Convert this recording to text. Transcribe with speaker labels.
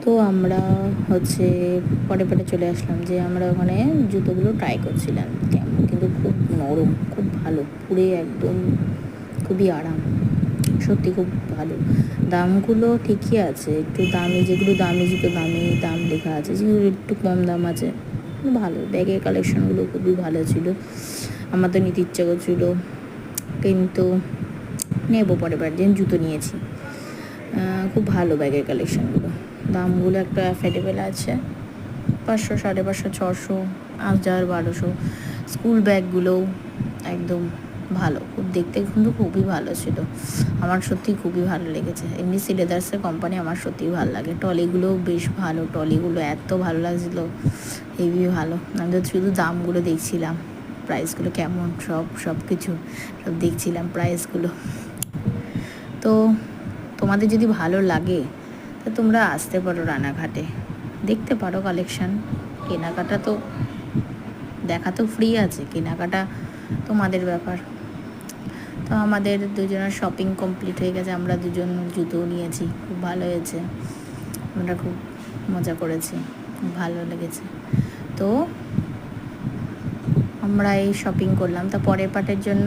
Speaker 1: তো আমরা হচ্ছে পরে পরে চলে আসলাম, যে আমরা ওখানে জুতোগুলো ট্রাই করছিলাম কেমন, কিন্তু খুব নরম, খুব ভালো, পুরে একদম খুবই আরাম, সত্যি খুব ভালো। দামগুলো ঠিকই আছে, একটু দামি, যেগুলো দামি জুতো দামি দাম লেখা আছে, যেগুলো একটু কম দাম আছে ভালো। ব্যাগের কালেকশনগুলো খুবই ভালো ছিল, আমার তো নিতে ইচ্ছা করছিলো, কিন্তু নেবো পরের বার দিন জুতো নিয়েছি। খুব ভালো ব্যাগের কালেকশানগুলো, দামগুলো একটা অ্যাফোর্ডেবল আছে, 500, 550, 600, 1000, 1200। স্কুল ব্যাগগুলোও একদম ভালো, খুব দেখতে কিন্তু খুবই ভালো ছিল, আমার সত্যি খুবই ভালো লেগেছে। এমনি সিলেদার্সের কোম্পানি আমার সত্যিই ভালো লাগে, ট্রলিগুলোও বেশ ভালো, ট্রলিগুলো এত ভালো লাগছিলো, হেভি ভালো। আমি তো শুধু দামগুলো দেখছিলাম, প্রাইসগুলো কেমন, সব কিছু সব দেখছিলাম প্রাইসগুলো। তো তোমাদের যদি ভালো লাগে তা তোমরা আসতে পারো রানাঘাটে, দেখতে পারো কালেকশান। কেনাকাটা তো, দেখা তো ফ্রি আছে, কেনাকাটা তোমাদের ব্যাপার। তো আমাদের দুজনের শপিং কমপ্লিট হয়ে গেছে, আমরা দুজন জুতো নিয়েছি, খুব ভালো হয়েছে, আমরা খুব মজা করেছি, খুব ভালো লেগেছে। তো আমরা এই শপিং করলাম, তা পরের পার্টের জন্য